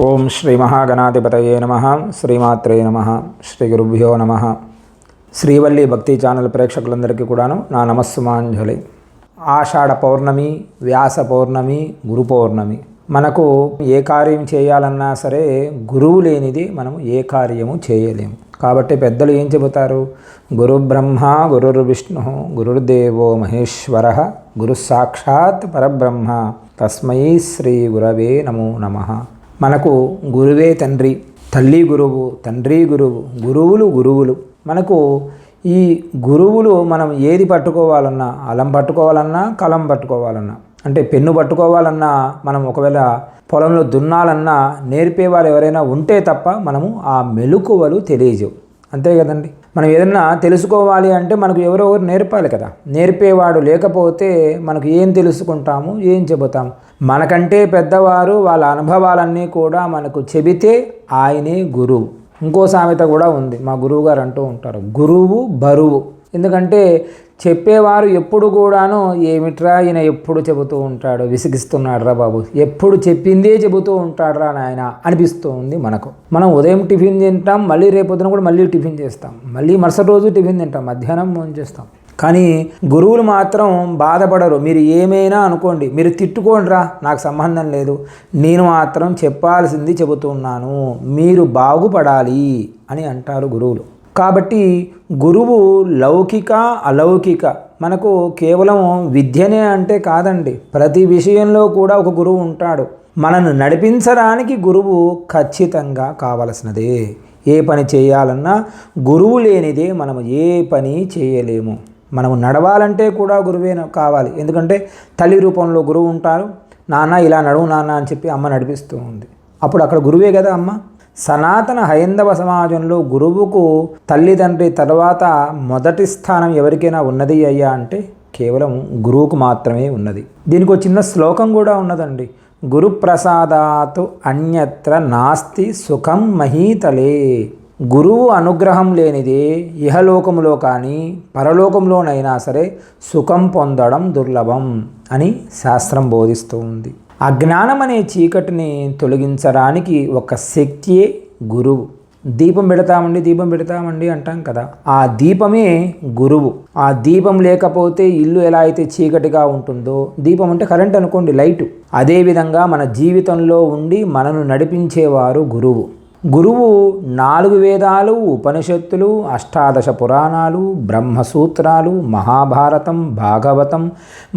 ఓం శ్రీ మహాగణాధిపతయే నమః. శ్రీమాత్రే నమః. శ్రీ గురుభ్యో నమః. శ్రీవల్లి భక్తి ఛానల్ ప్రేక్షకులందరికీ కూడాను నా నమస్సుమాంజలి. ఆషాఢ పౌర్ణమి, వ్యాస పౌర్ణమి, గురు పౌర్ణమి. మనకు ఏ కార్యం చేయాలన్నా సరే గురువు లేనిది మనం ఏ కార్యము చేయలేము. కాబట్టి పెద్దలు ఏం చెబుతారు? గురు బ్రహ్మ గురుర్ విష్ణు గురుర్దేవో మహేశ్వర గురు సాక్షాత్ పరబ్రహ్మ తస్మై శ్రీ గురవే నమో నమః. మనకు గురువే తండ్రి, తల్లి గురువు, తండ్రి గురువు, గురువులు. మనకు ఈ గురువులు మనం ఏది పట్టుకోవాలన్నా, అలం పట్టుకోవాలన్నా, కలం పట్టుకోవాలన్నా, అంటే పెన్ను పట్టుకోవాలన్నా, మనం ఒకవేళ పొలంలో దున్నాలన్నా నేర్పేవారు ఎవరైనా ఉంటే తప్ప మనము ఆ మెలకువలు తెలియజేవు. అంతే కదండి. మనం ఏదన్నా తెలుసుకోవాలి అంటే మనకు ఎవరో నేర్పాలి కదా. నేర్పేవాడు లేకపోతే మనకు ఏం తెలుసుకుంటాము, ఏం చెబుతాము? మనకంటే పెద్దవారు వాళ్ళ అనుభవాలన్నీ కూడా మనకు చెబితే ఆయనే గురువు. ఇంకో సామెత కూడా ఉంది, మా గురువు గారు అంటూ ఉంటారు, గురువు బరువు. ఎందుకంటే చెప్పేవారు ఎప్పుడు కూడాను ఏమిట్రా ఈయన ఎప్పుడు చెబుతూ ఉంటాడు, విసిగిస్తున్నాడు రా బాబు, ఎప్పుడు చెప్పిందే చెబుతూ ఉంటాడు రా నాయన అనిపిస్తూ ఉంది మనకు. మనం ఉదయం టిఫిన్ తింటాం, మళ్ళీ రేపొద్దున కూడా మళ్ళీ టిఫిన్ చేస్తాం, మళ్ళీ మరుసటి రోజు టిఫిన్ తింటాం, మధ్యాహ్నం భోజనం చేస్తాం. కానీ గురువులు మాత్రం బాధపడరు. మీరు ఏమైనా అనుకోండి, మీరు తిట్టుకోండిరా, నాకు సంబంధం లేదు, నేను మాత్రం చెప్పాల్సింది చెబుతున్నాను, మీరు బాగుపడాలి అని అంటారు గురువులు. కాబట్టి గురువు లౌకిక అలౌకిక, మనకు కేవలం విద్యనే అంటే కాదండి, ప్రతి విషయంలో కూడా ఒక గురువు ఉంటాడు. మనను నడిపించడానికి గురువు ఖచ్చితంగా కావలసినదే. ఏ పని చేయాలన్నా గురువు లేనిదే మనము ఏ పని చేయలేము. మనము నడవాలంటే కూడా గురువే కావాలి. ఎందుకంటే తల్లి రూపంలో గురువు ఉంటారు. నాన్న ఇలా నడువు నాన్న అని చెప్పి అమ్మ నడిపిస్తూ ఉంది, అప్పుడు అక్కడ గురువే కదా అమ్మ. సనాతన హైందవ సమాజంలో గురువుకు తల్లిదండ్రి తర్వాత మొదటి స్థానం ఎవరికైనా ఉన్నది అయ్యా అంటే కేవలం గురువుకు మాత్రమే ఉన్నది. దీనికి ఒక చిన్న శ్లోకం కూడా ఉన్నదండి. గురు ప్రసాదాతు అన్యత్ర నాస్తి సుఖం మహీతలే. గురువు అనుగ్రహం లేనిదే ఇహలోకములో కానీ పరలోకంలోనైనా సరే సుఖం పొందడం దుర్లభం అని శాస్త్రం బోధిస్తూ ఉంది. అజ్ఞానం అనే చీకటిని తొలగించడానికి ఒక శక్తియే గురువు. దీపం పెడతామండి అంటాం కదా, ఆ దీపమే గురువు. ఆ దీపం లేకపోతే ఇల్లు ఎలా అయితే చీకటిగా ఉంటుందో, దీపం అంటే కరెంట్ అనుకోండి, లైటు, అదేవిధంగా మన జీవితంలో ఉండి మనను నడిపించేవారు గురువు. గురువు 4 వేదాలు, ఉపనిషత్తులు, 18 పురాణాలు, బ్రహ్మసూత్రాలు, మహాభారతం, భాగవతం,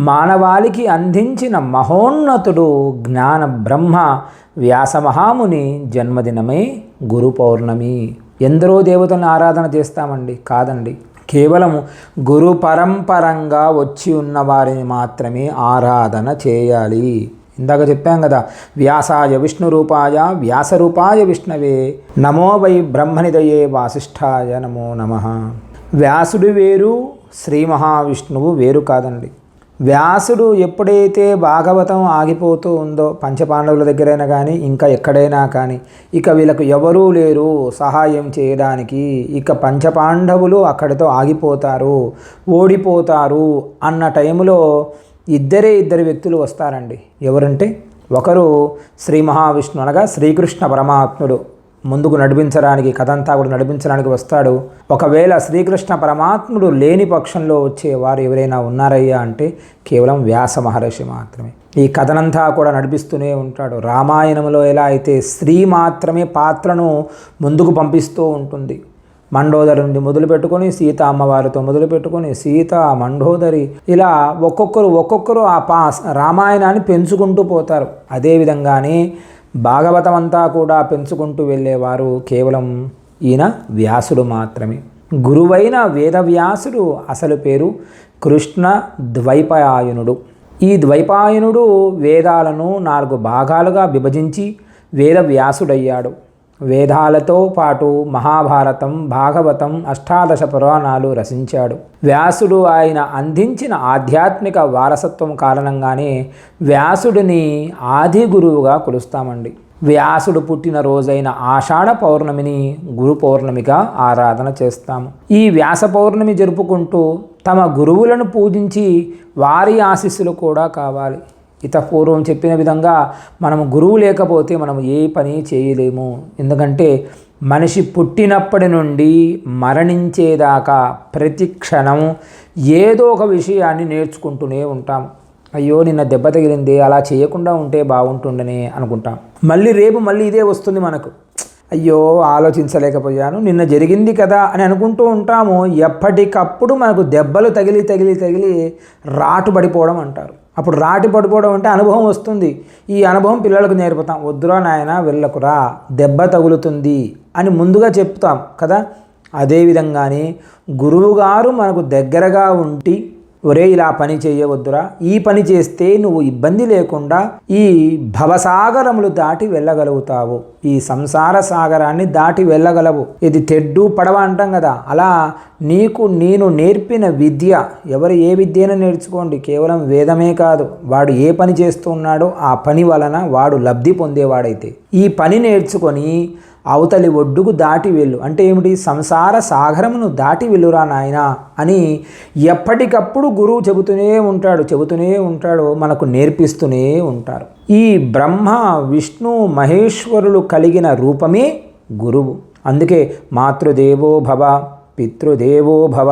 మానవాళికి అందించిన మహోన్నతుడు జ్ఞాన బ్రహ్మ వ్యాసమహాముని జన్మదినమే గురు పౌర్ణమి. ఎందరో దేవతలను ఆరాధన చేస్తామండి, కాదండి, కేవలం గురు పరంపరంగా వచ్చి ఉన్న వారిని మాత్రమే ఆరాధన చేయాలి. ఇందాక చెప్పాం కదా, వ్యాసాయ విష్ణు రూపాయ వ్యాసరూపాయ విష్ణవే నమో వై బ్రహ్మనిదయే వాసిష్ఠాయ నమో నమః. వ్యాసుడు వేరు, శ్రీ మహావిష్ణువు వేరు కాదండి. వ్యాసుడు ఎప్పుడైతే భాగవతం ఆగిపోతూ ఉందో, పంచపాండవుల దగ్గరైనా కానీ ఇంకా ఎక్కడైనా కానీ, ఇక వీళ్ళకు ఎవరూ లేరు సహాయం చేయడానికి, ఇక పంచపాండవులు అక్కడితో ఆగిపోతారు, ఓడిపోతారు అన్న టైంలో ఇద్దరు వ్యక్తులు వస్తారండి. ఎవరంటే, ఒకరు శ్రీ మహావిష్ణువు అనగా శ్రీకృష్ణ పరమాత్ముడు ముందుకు నడిపించడానికి, కథంతా కూడా నడిపించడానికి వస్తాడు. ఒకవేళ శ్రీకృష్ణ పరమాత్ముడు లేని పక్షంలో వచ్చేవారు ఎవరైనా ఉన్నారయ్యా అంటే కేవలం వ్యాస మహర్షి మాత్రమే. ఈ కథనంతా కూడా నడిపిస్తూనే ఉంటాడు. రామాయణంలో ఎలా అయితే స్త్రీ మాత్రమే పాత్రను ముందుకు పంపిస్తూ ఉంటుంది, మండోదరి నుండి మొదలుపెట్టుకొని సీత అమ్మవారితో మొదలుపెట్టుకొని సీత, మండోదరి, ఇలా ఒక్కొక్కరు ఆ రామాయణాన్ని పెంచుకుంటూ పోతారు. అదేవిధంగానే భాగవతం అంతా కూడా పెంచుకుంటూ వెళ్ళేవారు కేవలం ఈయన వ్యాసుడు మాత్రమే. గురువైన వేదవ్యాసుడు అసలు పేరు కృష్ణ ద్వైపాయనుడు. ఈ ద్వైపాయనుడు వేదాలను 4 భాగాలుగా విభజించి వేదవ్యాసుడయ్యాడు. వేదాలతో పాటు మహాభారతం, భాగవతం, 18 పురాణాలు రచించాడు. వ్యాసుడు ఆయన అందించిన ఆధ్యాత్మిక వారసత్వం కారణంగానే వ్యాసుడిని ఆది గురువుగా కొలుస్తామండి. వ్యాసుడు పుట్టిన రోజైన ఆషాఢ పౌర్ణమిని గురు పౌర్ణమిగా ఆరాధన చేస్తాము. ఈ వ్యాస పౌర్ణమి జరుపుకుంటూ తమ గురువులను పూజించి వారి ఆశీస్సులు కూడా కావాలి. ఇతపూర్వం చెప్పిన విధంగా మనము గురువు లేకపోతే మనం ఏ పని చేయలేము. ఎందుకంటే మనిషి పుట్టినప్పటి నుండి మరణించేదాకా ప్రతి క్షణం ఏదో ఒక విషయాన్ని నేర్చుకుంటూనే ఉంటాం. అయ్యో నిన్న దెబ్బ తగిలింది, అలా చేయకుండా ఉంటే బాగుంటుండనే అనుకుంటాం. మళ్ళీ ఇదే వస్తుంది మనకు. అయ్యో ఆలోచించలేకపోయాను, నిన్న జరిగింది కదా అని అనుకుంటూ ఉంటాము. ఎప్పటికప్పుడు మనకు దెబ్బలు తగిలి రాటు పడిపోవడం అంటారు. అప్పుడు రాటు పడిపోవడం అంటే అనుభవం వస్తుంది. ఈ అనుభవం పిల్లలకు నేర్పుతాం. వద్దురా నాయన వెళ్ళకురా, దెబ్బ తగులుతుంది అని ముందుగా చెప్తాం కదా. అదేవిధంగానే గురువుగారు మనకు దగ్గరగా ఉండి, ఒరే ఇలా పని చేయవద్దురా, ఈ పని చేస్తే నువ్వు ఇబ్బంది లేకుండా ఈ భవసాగరములు దాటి వెళ్ళగలుగుతావు, ఈ సంసార సాగరాన్ని దాటి వెళ్ళగలవు. ఇది తెడ్డు పడవ అంటాం కదా, అలా నీకు నేను నేర్పిన విద్య, ఎవరు ఏ విద్యను నేర్చుకోండి, కేవలం వేదమే కాదు, వాడు ఏ పని చేస్తున్నాడో ఆ పని వలన వాడు లబ్ధి పొందేవాడైతే ఈ పని నేర్చుకొని అవతలి ఒడ్డుకు దాటి వెళ్ళు. అంటే ఏమిటి? సంసార సాగరమును దాటి వెళ్ళురా నాయన అని ఎప్పటికప్పుడు గురువు చెబుతూనే ఉంటాడు, మనకు నేర్పిస్తూనే ఉంటారు. ఈ బ్రహ్మ విష్ణు మహేశ్వరులు కలిగిన రూపమే గురువు. అందుకే మాతృదేవో భవ, పితృదేవో భవ,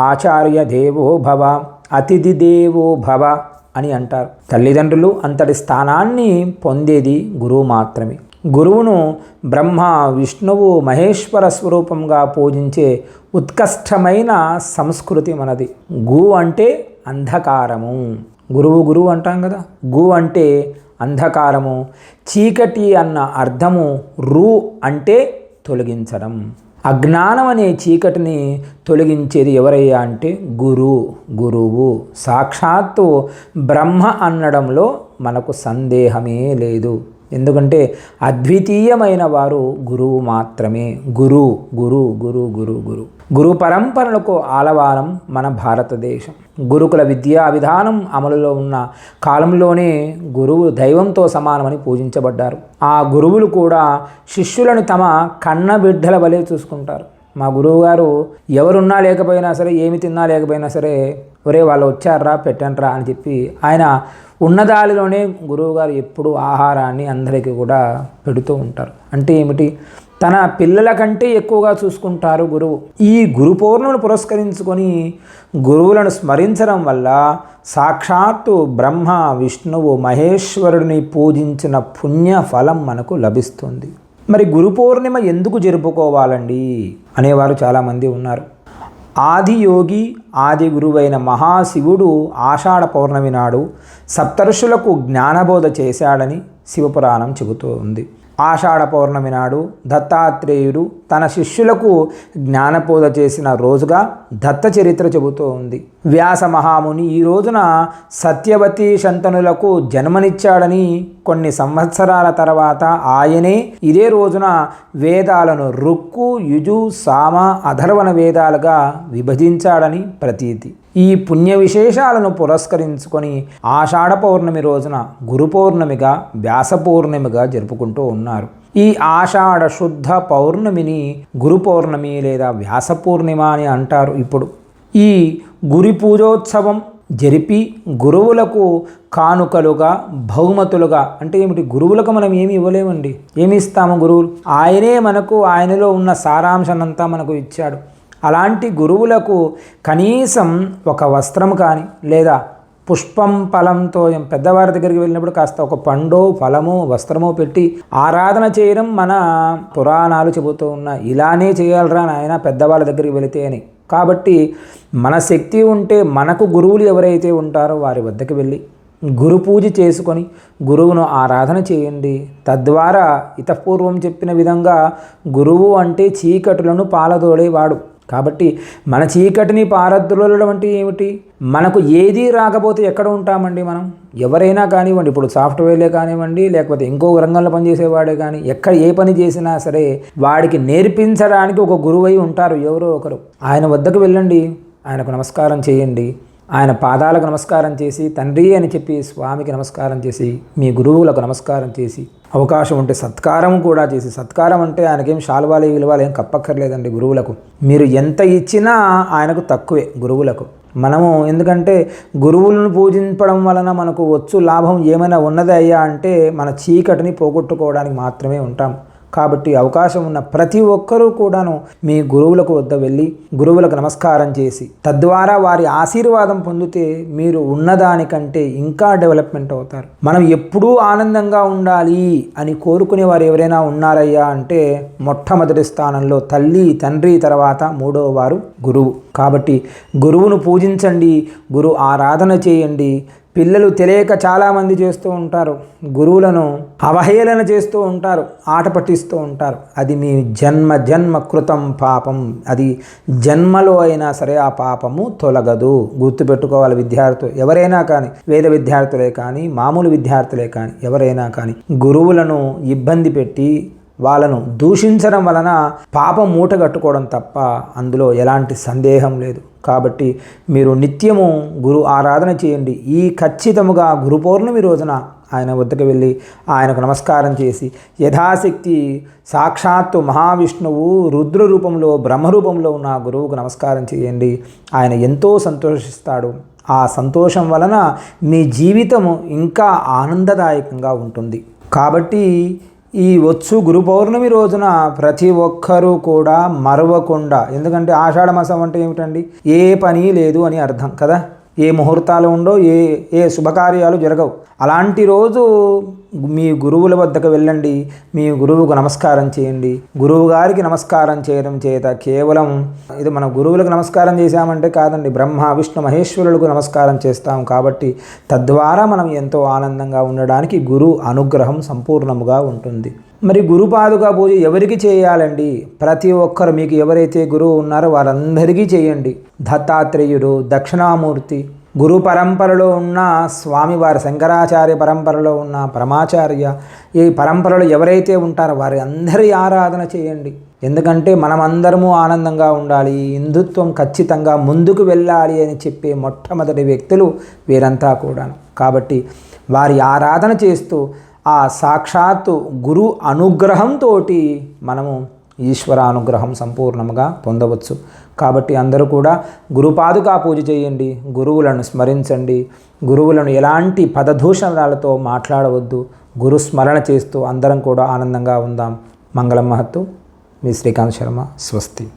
ఆచార్య దేవో భవ, అతిథి దేవో భవ అని అంటారు. తల్లిదండ్రులు అంతటి స్థానాన్ని పొందేది గురువు మాత్రమే. గురువును బ్రహ్మ విష్ణువు మహేశ్వర స్వరూపంగా పూజించే ఉత్కృష్టమైన సంస్కృతి మనది. గు అంటే అంధకారము. గురువు అంటాం కదా. గు అంటే అంధకారము. చీకటి అన్న అర్థము. రు అంటే తొలగించడం. అజ్ఞానం అనే చీకటిని తొలగించేది ఎవరయ్యా అంటే గురువు. సాక్షాత్తు బ్రహ్మ అనడంలో మనకు సందేహమే లేదు. ఎందుకంటే అద్వితీయమైన వారు గురువు మాత్రమే. గురు పరంపరలకు ఆలవారం మన భారతదేశం. గురుకుల విద్యా విధానం అమలులో ఉన్న కాలంలోనే గురువు దైవంతో సమానమని పూజించబడ్డారు. ఆ గురువులు కూడా శిష్యులను తమ కన్న బిడ్డల వలె చూసుకుంటారు. మా గురువుగారు ఎవరున్నా లేకపోయినా సరే, ఏమి తిన్నా లేకపోయినా సరే, ఒరే వాళ్ళు వచ్చారా పెట్టండ్రా అని చెప్పి ఆయన ఉన్నదాలిలోనే గురువుగారు ఎప్పుడు ఆహారాన్ని అందరికీ కూడా పెడుతూ ఉంటారు. అంటే ఏమిటి? తన పిల్లల కంటే ఎక్కువగా చూసుకుంటారు గురువు. ఈ గురు పౌర్ణమిని పురస్కరించుకొని గురువులను స్మరించడం వల్ల సాక్షాత్తు బ్రహ్మ విష్ణువు మహేశ్వరుడిని పూజించిన పుణ్య ఫలం మనకు లభిస్తుంది. మరి గురు పౌర్ణిమ ఎందుకు జరుపుకోవాలండి అనేవారు చాలామంది ఉన్నారు. ఆదియోగి ఆది గురువైన మహాశివుడు ఆషాఢ పౌర్ణమి నాడు సప్తర్షులకు జ్ఞానబోధ చేశాడని శివపురాణం చెబుతూ ఉంది. ఆషాఢ పౌర్ణమి నాడు దత్తాత్రేయుడు తన శిష్యులకు జ్ఞానబోధ చేసిన రోజుగా దత్త చరిత్ర చెబుతూ ఉంది. వ్యాస మహాముని ఈ రోజున సత్యవతి శంతనులకు జన్మనిచ్చాడని, కొన్ని సంవత్సరాల తర్వాత ఆయనే ఇదే రోజున వేదాలను రుక్కు యజు సామ అథర్వణ వేదాలుగా విభజించాడని ప్రతీతి. ఈ పుణ్య విశేషాలను పురస్కరించుకొని ఆషాఢ పౌర్ణమి రోజున గురు పౌర్ణమిగా వ్యాస పౌర్ణమిగా జరుపుకుంటూ ఉన్నారు. ఈ ఆషాఢ శుద్ధ పౌర్ణమిని గురు పౌర్ణమి లేదా వ్యాస పూర్ణిమ అని అంటారు. ఇప్పుడు ఈ గురి పూజోత్సవం జరిపి గురువులకు కానుకలుగా బహుమతులుగా, అంటే ఏమిటి? గురువులకు మనం ఏమి ఇవ్వలేమండి. ఏమి ఇస్తాము? గురువులు ఆయనే మనకు, ఆయనలో ఉన్న సారాంశాన్నంతా మనకు ఇచ్చాడు. అలాంటి గురువులకు కనీసం ఒక వస్త్రం కానీ లేదా పుష్పం ఫలంతో, పెద్దవారి దగ్గరికి వెళ్ళినప్పుడు కాస్త ఒక పండో ఫలమో వస్త్రమో పెట్టి ఆరాధన చేయడం మన పురాణాలు చెబుతూ ఉన్నాయి. ఇలానే చేయాలరా నాయన పెద్దవాళ్ళ దగ్గరికి వెళితే అని. కాబట్టి మన శక్తి ఉంటే మనకు గురువులు ఎవరైతే ఉంటారో వారి వద్దకు వెళ్ళి గురు పూజ చేసుకొని గురువును ఆరాధన చేయండి. తద్వారా ఇతపూర్వం చెప్పిన విధంగా గురువు అంటే చీకటులను పాలదోడేవాడు. కాబట్టి మన చీకటిని పారద్రోలడం అంటే ఏమిటి? మనకు ఏది రాకపోతే ఎక్కడ ఉంటామండి మనం? ఎవరైనా కానివ్వండి, ఇప్పుడు సాఫ్ట్వేర్లే కానివ్వండి, లేకపోతే ఇంకో రంగంలో పనిచేసేవాడే కానీ, ఎక్కడ ఏ పని చేసినా సరే వాడికి నేర్పించడానికి ఒక గురువై ఉంటారు ఎవరో ఒకరు. ఆయన వద్దకు వెళ్ళండి, ఆయనకు నమస్కారం చేయండి. ఆయన పాదాలకు నమస్కారం చేసి, తండ్రి అని చెప్పి స్వామికి నమస్కారం చేసి, మీ గురువులకు నమస్కారం చేసి, అవకాశం ఉంటే సత్కారం కూడా చేసి, సత్కారం అంటే ఆయనకేం శాలువాలు విలువలు ఏం కప్పక్కర్లేదండి. గురువులకు మీరు ఎంత ఇచ్చినా ఆయనకు తక్కువే గురువులకు. మనము ఎందుకంటే గురువులను పూజించడం వలన మనకు వచ్చు లాభం ఏమైనా ఉన్నదయ్యా అంటే మన చీకటిని పోగొట్టుకోవడానికి మాత్రమే ఉంటాం. కాబట్టి అవకాశం ఉన్న ప్రతి ఒక్కరూ కూడాను మీ గురువులకు వద్ద వెళ్ళి గురువులకు నమస్కారం చేసి తద్వారా వారి ఆశీర్వాదం పొందితే మీరు ఉన్నదానికంటే ఇంకా డెవలప్మెంట్ అవుతారు. మనం ఎప్పుడూ ఆనందంగా ఉండాలి అని కోరుకునే వారు ఎవరైనా ఉన్నారయ్యా అంటే మొట్టమొదటి స్థానంలో తల్లి తండ్రి తర్వాత మూడవ వారు గురువు. కాబట్టి గురువును పూజించండి, గురు ఆరాధన చేయండి. పిల్లలు తెలియక చాలామంది చేస్తూ ఉంటారు, గురువులను అవహేళన చేస్తూ ఉంటారు, ఆట పట్టిస్తూ ఉంటారు. అది మీ జన్మ కృతం పాపం. అది జన్మలో అయినా సరే ఆ పాపము తొలగదు. గుర్తుపెట్టుకోవాలి విద్యార్థులు ఎవరైనా కానీ, వేద విద్యార్థులే కానీ, మామూలు విద్యార్థులే కానీ, ఎవరైనా కానీ గురువులను ఇబ్బంది పెట్టి వాళ్ళను దూషించడం వలన పాపం మూట కట్టుకోవడం తప్ప అందులో ఎలాంటి సందేహం లేదు. కాబట్టి మీరు నిత్యము గురు ఆరాధన చేయండి. ఈ ఖచ్చితముగా గురు పౌర్ణమి రోజున ఆయన వద్దకు వెళ్ళి ఆయనకు నమస్కారం చేసి యథాశక్తి సాక్షాత్తు మహావిష్ణువు రుద్ర రూపంలో బ్రహ్మరూపంలో ఉన్న గురువుకు నమస్కారం చేయండి. ఆయన ఎంతో సంతోషిస్తాడు. ఆ సంతోషం వలన మీ జీవితము ఇంకా ఆనందదాయకంగా ఉంటుంది. కాబట్టి ఈ వచ్చు గురు పౌర్ణమి రోజున ప్రతి ఒక్కరూ కూడా మరవకుండా, ఎందుకంటే ఆషాఢ మాసం అంటే ఏమిటండి, ఏ పని లేదు అని అర్థం కదా, ఏ ముహూర్తాలు ఉండో, ఏ శుభకార్యాలు జరగవు. అలాంటి రోజు మీ గురువుల వద్దకు వెళ్ళండి, మీ గురువుకు నమస్కారం చేయండి. గురువు గారికి నమస్కారం చేయడం చేత కేవలం ఇది మన గురువులకు నమస్కారం చేశామంటే కాదండి, బ్రహ్మ విష్ణు మహేశ్వరులకు నమస్కారం చేస్తాం. కాబట్టి తద్వారా మనం ఎంతో ఆనందంగా ఉండడానికి గురు అనుగ్రహం సంపూర్ణముగా ఉంటుంది. మరి గురుపాదుకా పూజ ఎవరికి చేయాలండి? ప్రతి ఒక్కరు మీకు ఎవరైతే గురువు ఉన్నారో వారందరికీ చేయండి. దత్తాత్రేయుడు, దక్షిణామూర్తి, గురు పరంపరలో ఉన్న స్వామివారి, శంకరాచార్య పరంపరలో ఉన్న పరమాచార్య, ఈ పరంపరలో ఎవరైతే ఉంటారో వారి అందరి ఆరాధన చేయండి. ఎందుకంటే మనమందరము ఆనందంగా ఉండాలి, హిందుత్వం ఖచ్చితంగా ముందుకు వెళ్ళాలి అని చెప్పే మొట్టమొదటి వ్యక్తులు వీరంతా కూడా. కాబట్టి వారి ఆరాధన చేస్తూ ఆ సాక్షాత్తు గురు అనుగ్రహంతో మనము ఈశ్వర అనుగ్రహం సంపూర్ణంగా పొందవచ్చు. కాబట్టి అందరూ కూడా గురుపాదుకా పూజ చేయండి, గురువులను స్మరించండి. గురువులను ఎలాంటి పదదూషణాలతో మాట్లాడవద్దు. గురు స్మరణ చేస్తూ అందరం కూడా ఆనందంగా ఉందాం. మంగళం మహత్తు. మీ శ్రీకాంత్ శర్మ. స్వస్తి.